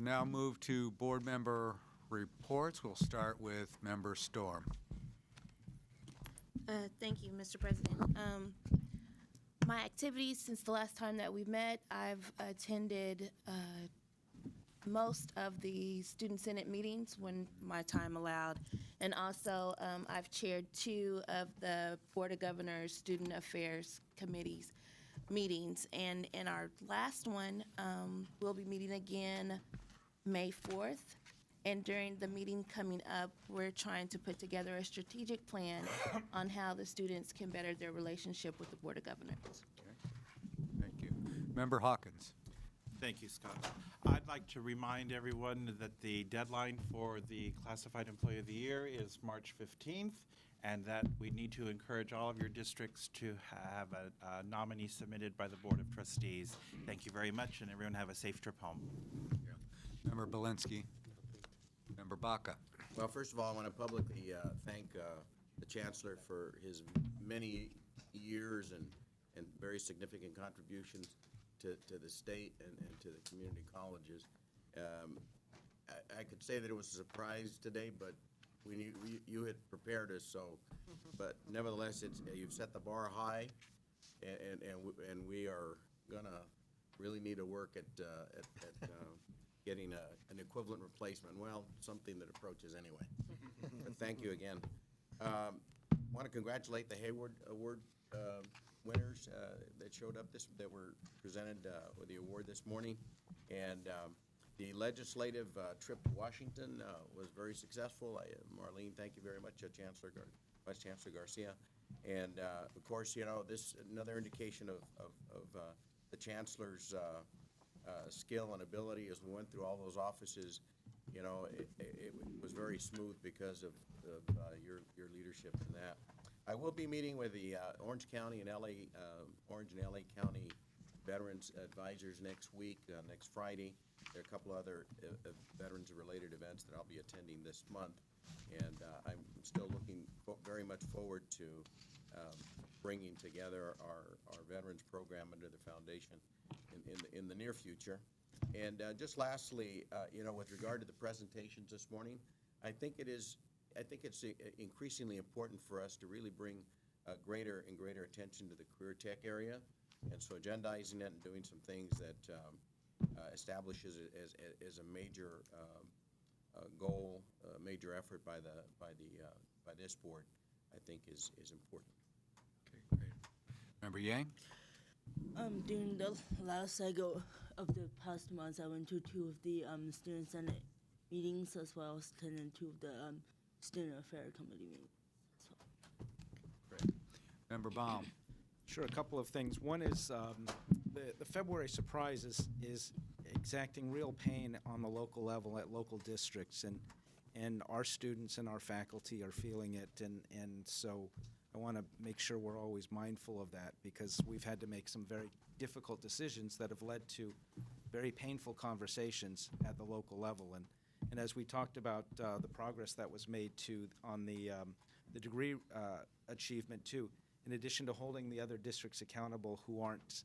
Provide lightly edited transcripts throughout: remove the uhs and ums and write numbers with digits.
now move to board member reports. We'll start with Member Storm. Thank you, Mr. President. My activities since the last time that we met, I've attended most of the Student Senate meetings when my time allowed. And also, I've chaired 2 of the Board of Governors Student Affairs Committees meetings. And in our last one, we'll be meeting again May 4th. And during the meeting coming up, we're trying to put together a strategic plan on how the students can better their relationship with the Board of Governors. Okay. Thank you. Member Hawkins. Thank you, Scott. I'd like to remind everyone that the deadline for the Classified Employee of the Year is March 15th, and that we need to encourage all of your districts to have a nominee submitted by the Board of Trustees. Thank you very much, and everyone have a safe trip home. Yeah. Member Belinsky. Member Baca. Well, first of all, I want to publicly thank the Chancellor for his many years and very significant contributions to the state and to the community colleges. I could say that it was a surprise today, but we knew you had prepared us. So, but nevertheless, you've set the bar high, and we are gonna really need to work at getting an equivalent replacement. Well, something that approaches anyway. But thank you again. Want to congratulate the Hayward Award winners that showed up that were presented with the award this morning. And the legislative trip to Washington was very successful. Marlene, thank you very much, Vice Chancellor Garcia. And of course, you know, this another indication of the Chancellor's skill and ability as we went through all those offices. You know, it was very smooth because of your leadership in that. I will be meeting with the Orange County and Orange and LA County Veterans Advisors next week, next Friday. There are a couple other veterans-related events that I'll be attending this month, and I'm still looking very much forward to bringing together our veterans program under the foundation in the near future. And just lastly, you know, with regard to the presentations this morning, I think it's increasingly important for us to really bring greater and greater attention to the career tech area, and so agendizing it and doing some things that establishes it as a major goal, a major effort by this board, I think is important. Okay, great. Member Yang. During the last cycle of the past months, I went to 2 of the Student Senate meetings, as well as attended 2 of the Student Affairs Committee meetings. So. Great. Member Baum. Sure, a couple of things. One is the February surprise is exacting real pain on the local level at local districts, and our students and our faculty are feeling it, and so I want to make sure we're always mindful of that, because we've had to make some very difficult decisions that have led to very painful conversations at the local level. And as we talked about the progress that was made on the degree achievement too, in addition to holding the other districts accountable who aren't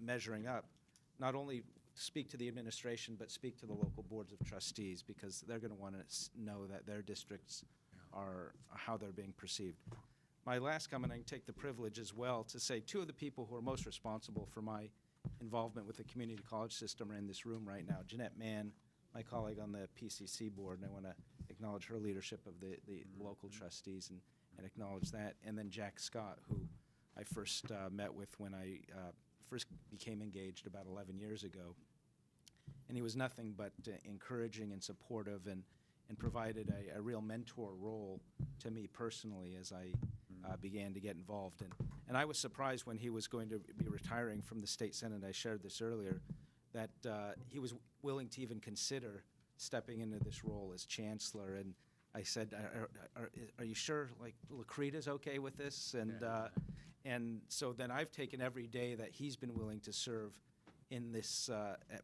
measuring up, not only speak to the administration, but speak to the local boards of trustees, because they're going to want to know that their districts are how they're being perceived. My last comment, I can take the privilege as well to say 2 of the people who are most responsible for my involvement with the community college system are in this room right now. Jeanette Mann, my colleague on the PCC board, and I want to acknowledge her leadership of the local trustees and acknowledge that. And then Jack Scott, who I first met with when I first became engaged about 11 years ago. And he was nothing but encouraging and supportive, and provided a real mentor role to me personally as I began to get involved. And I was surprised when he was going to be retiring from the state senate, I shared this earlier, that he was willing to even consider stepping into this role as chancellor. And I said, are you sure, like, Lakrita's okay with this? And so then I've taken every day that he's been willing to serve in this,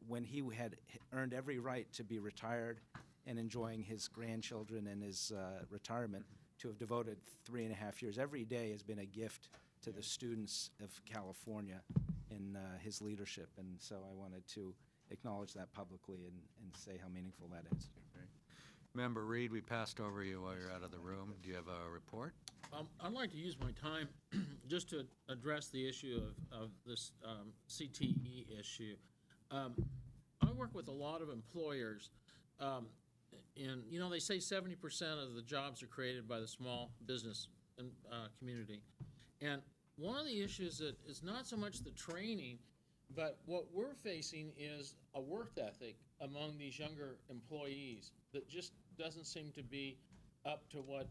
when he had earned every right to be retired and enjoying his grandchildren and his retirement, to have devoted 3.5 years. Every day has been a gift to the students of California in his leadership. And so I wanted to acknowledge that publicly and say how meaningful that is. Member Reed, we passed over you while you're out of the room. Do you have a report? I'd like to use my time just to address the issue of this CTE issue. I work with a lot of employers, and you know, they say 70% of the jobs are created by the small business community. And one of the issues that is not so much the training, but what we're facing is a work ethic among these younger employees that just doesn't seem to be up to what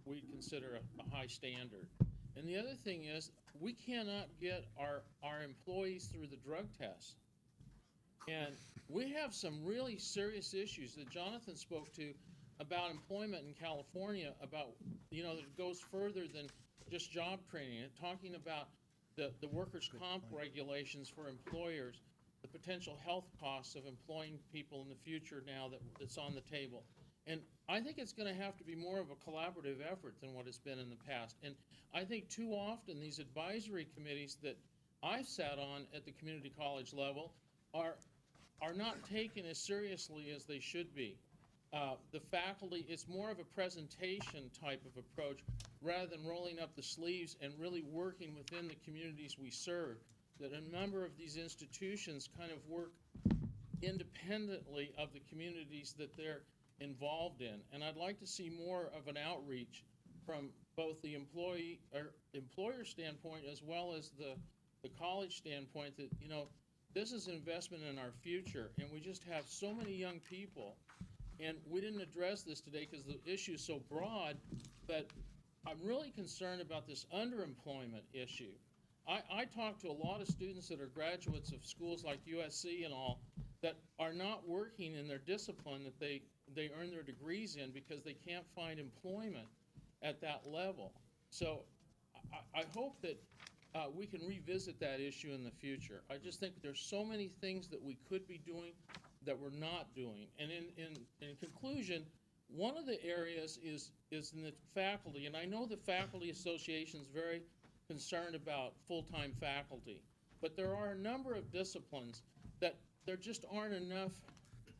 we consider a high standard. And the other thing is, we cannot get our employees through the drug test. And we have some really serious issues that Jonathan spoke to about employment in California, about, you know, that it goes further than just job training, and talking about the workers' comp regulations for employers, the potential health costs of employing people in the future now that's on the table. And I think it's going to have to be more of a collaborative effort than what it's been in the past. And I think too often these advisory committees that I've sat on at the community college level are not taken as seriously as they should be. The faculty, it's more of a presentation type of approach rather than rolling up the sleeves and really working within the communities we serve. That a number of these institutions kind of work independently of the communities that they're involved in. And I'd like to see more of an outreach from both the employer standpoint as well as the college standpoint, that, you know, this is an investment in our future, and we just have so many young people. And we didn't address this today because the issue is so broad, but I'm really concerned about this underemployment issue. I talk to a lot of students that are graduates of schools like USC and all that are not working in their discipline that they earn their degrees in because they can't find employment at that level. So I hope that we can revisit that issue in the future. I just think there's so many things that we could be doing that we're not doing. And in conclusion, one of the areas is in the faculty, and I know the Faculty Association is very concerned about full-time faculty, but there are a number of disciplines that there just aren't enough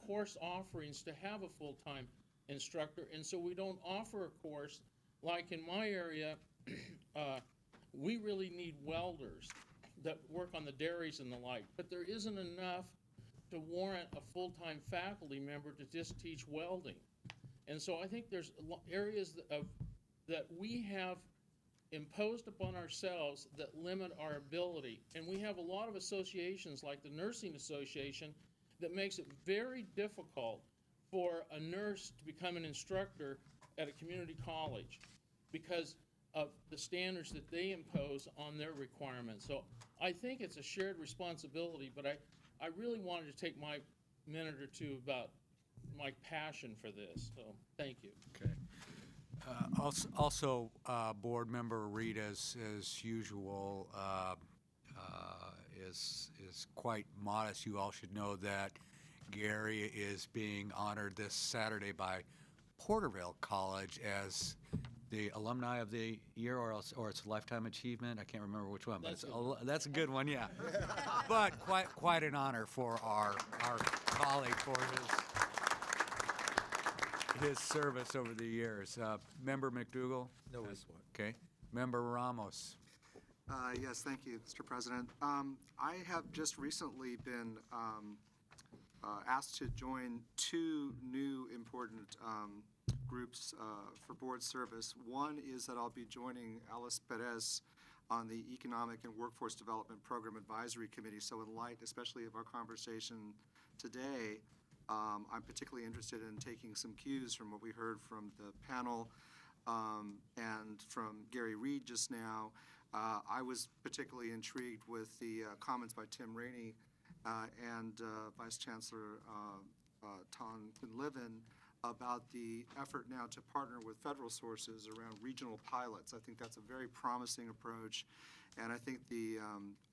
course offerings to have a full-time instructor, and so we don't offer a course. Like in my area, we really need welders that work on the dairies and the like, but there isn't enough to warrant a full-time faculty member to just teach welding. And so I think there's areas that we have imposed upon ourselves that limit our ability. And we have a lot of associations like the Nursing Association that makes it very difficult for a nurse to become an instructor at a community college because of the standards that they impose on their requirements. So I think it's a shared responsibility, but I really wanted to take my minute or two about my passion for this. So thank you. Okay. Also, Board Member Reed, as usual, is quite modest. You all should know that Gary is being honored this Saturday by Porterville College as the Alumni of the Year, or it's Lifetime Achievement. I can't remember which one, but that's a good one, yeah. But quite an honor for our colleague for his service over the years. Member McDougall? No report. Okay. Member Ramos? Yes, thank you, Mr. President. I have just recently been asked to join two new important groups for board service. One is that I'll be joining Alice Perez on the Economic and Workforce Development Program Advisory Committee. So in light, especially of our conversation today, I'm particularly interested in taking some cues from what we heard from the panel and from Gary Reed just now. I was particularly intrigued with the comments by Tim Rainey and Vice Chancellor Ton Quinlivan about the effort now to partner with federal sources around regional pilots. I think that's a very promising approach, and I think the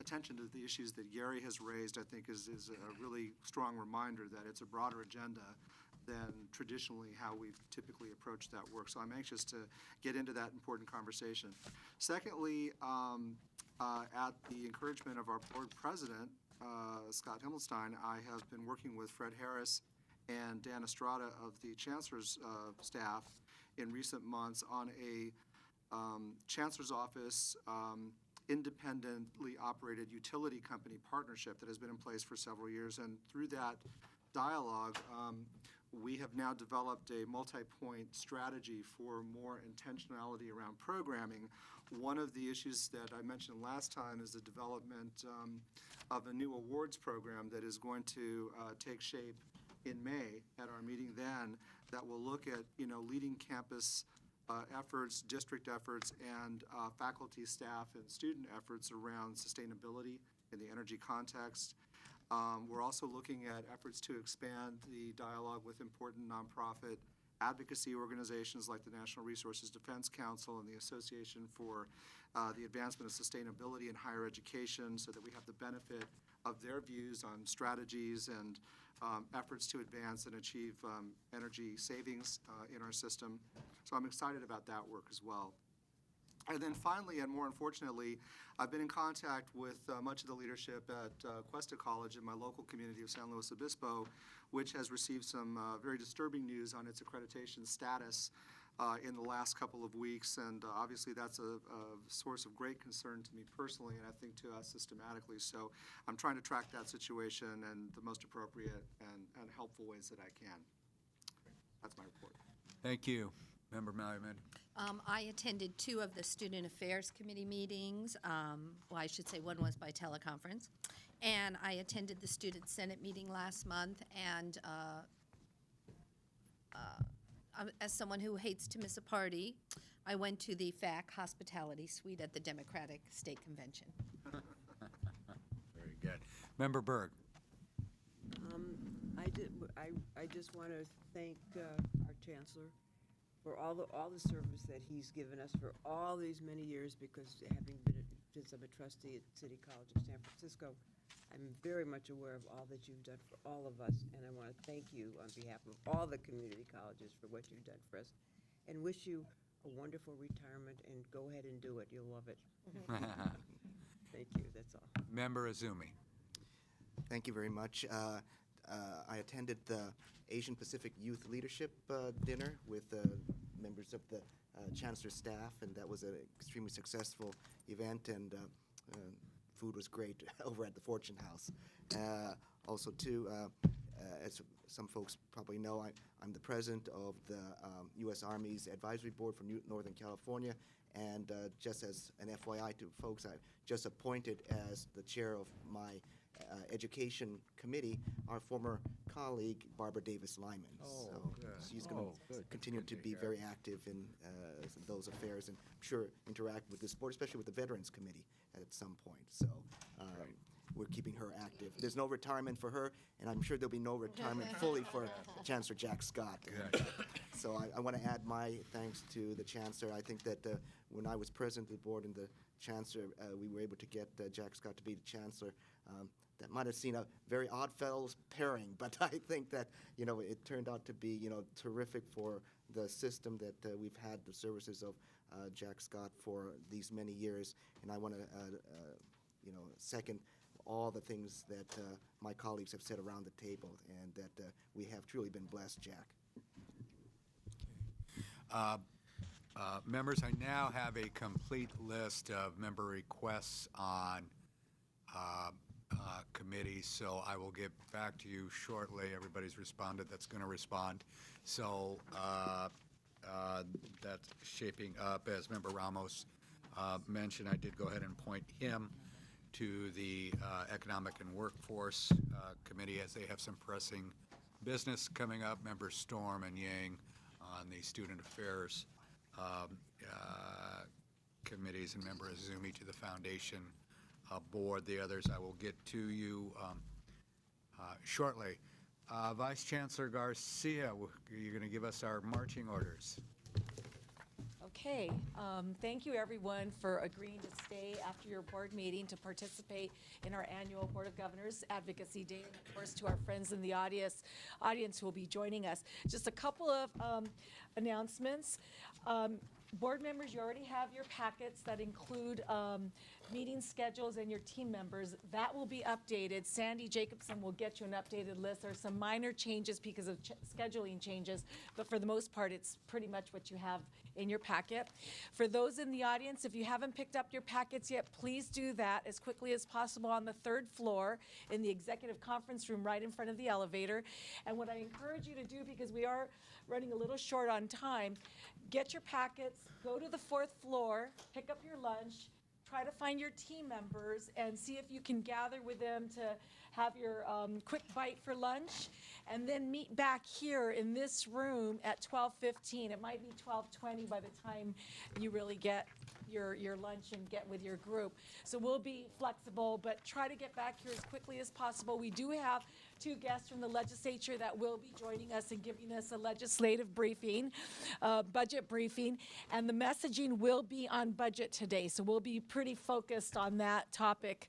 attention to the issues that Gary has raised, I think, is a really strong reminder that it's a broader agenda than traditionally how we've typically approached that work. So I'm anxious to get into that important conversation. Secondly, at the encouragement of our board president, Scott Himmelstein, I have been working with Fred Harris and Dan Estrada of the Chancellor's staff in recent months on a Chancellor's Office independently operated utility company partnership that has been in place for several years. And through that dialogue, we have now developed a multi-point strategy for more intentionality around programming. One of the issues that I mentioned last time is the development of a new awards program that is going to take shape in May at our meeting then, that will look at, leading campus efforts, district efforts, and faculty, staff, and student efforts around sustainability in the energy context. We're also looking at efforts to expand the dialogue with important nonprofit advocacy organizations like the National Resources Defense Council and the Association for the Advancement of Sustainability in Higher Education, so that we have the benefit of their views on strategies and efforts to advance and achieve energy savings in our system. So I'm excited about that work as well. And then finally, and more unfortunately, I've been in contact with much of the leadership at Cuesta College in my local community of San Luis Obispo, which has received some very disturbing news on its accreditation status in the last couple of weeks. And obviously that's a source of great concern to me personally, and I think to us systematically. So I'm trying to track that situation in the most appropriate and helpful ways that I can. That's my report. Thank you. Member Malliman. I attended 2 of the Student Affairs Committee meetings. Well, I should say one was by teleconference. And I attended the Student Senate meeting last month. And as someone who hates to miss a party, I went to the FAC Hospitality Suite at the Democratic State Convention. Very good. Member Berg. I just want to thank our Chancellor for all the service that he's given us for all these many years, because having been, since I'm a trustee at City College of San Francisco, I'm very much aware of all that you've done for all of us, and I want to thank you on behalf of all the community colleges for what you've done for us, and wish you a wonderful retirement, and go ahead and do it. You'll love it. Thank you. That's all. Member Azumi. Thank you very much. I attended the Asian Pacific Youth Leadership Dinner with members of the Chancellor's staff, and that was an extremely successful event, and food was great over at the Fortune House. Also, too, as some folks probably know, I'm the president of the U.S. Army's Advisory Board for Northern California, and just as an FYI to folks, I just appointed as the chair of my Education Committee our former colleague, Barbara Davis-Lyman. So she's going to continue to be very active in those affairs, and I'm sure interact with this board, especially with the Veterans Committee at some point. So we're keeping her active. There's no retirement for her, and I'm sure there'll be no retirement fully for Chancellor Jack Scott. So I want to add my thanks to the Chancellor. I think that when I was president of the board and the Chancellor, we were able to get Jack Scott to be the Chancellor. That might have seen a very odd fellows pairing, but I think that, it turned out to be, terrific for the system that we've had the services of Jack Scott for these many years. And I want to, second all the things that my colleagues have said around the table, and that we have truly been blessed, Jack. Members, I now have a complete list of member requests on committees, so I will get back to you shortly. Everybody's responded that's going to respond. So that's shaping up. As Member Ramos mentioned, I did go ahead and appoint him to the Economic and Workforce Committee, as they have some pressing business coming up. Members Storm and Yang on the Student Affairs committees, and Member Azumi to the Foundation Board. The others I will get to you shortly. Vice Chancellor Garcia, you're going to give us our marching orders. Okay. Thank you, everyone, for agreeing to stay after your board meeting to participate in our annual Board of Governors Advocacy Day, and of course to our friends in the audience who will be joining us. Just a couple of announcements. Board members, you already have your packets that include meeting schedules and your team members. That will be updated. Sandy Jacobson will get you an updated list. There are some minor changes because of scheduling changes, but for the most part, it's pretty much what you have in your packet. For those in the audience, if you haven't picked up your packets yet, please do that as quickly as possible on the 3rd floor in the executive conference room right in front of the elevator. And what I encourage you to do, because we are running a little short on time, get your packets, go to the 4th floor, pick up your lunch, try to find your team members and see if you can gather with them to have your quick bite for lunch, and then meet back here in this room at 12:15. It might be 12:20 by the time you really get your lunch and get with your group. So we'll be flexible, but try to get back here as quickly as possible. We do have 2 guests from the legislature that will be joining us and giving us a legislative briefing, budget briefing, and the messaging will be on budget today. So we'll be pretty focused on that topic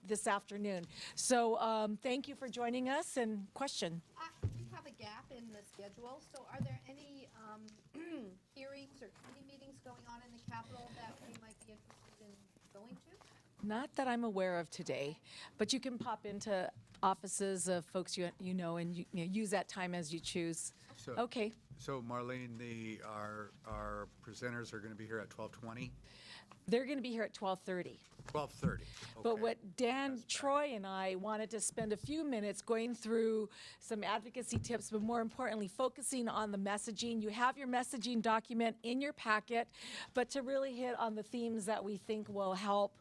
this afternoon. So thank you for joining us, and question. We have a gap in the schedule, so are there any hearings or committee meetings going on in the Capitol that we might be interested in going to? Not that I'm aware of today, but you can pop into offices of folks you know and use that time as you choose. So- Okay. So Marlene, our presenters are going to be here at 12:20? They're going to be here at 12:30. 12:30. But Okay. what Dan Troy and I wanted to spend a few minutes going through some advocacy tips, but more importantly, focusing on the messaging. You have your messaging document in your packet, but to really hit on the themes that we think will help,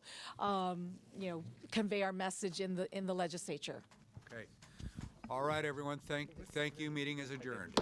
convey our message in the legislature. Okay. All right, everyone. Thank you. Meeting is adjourned.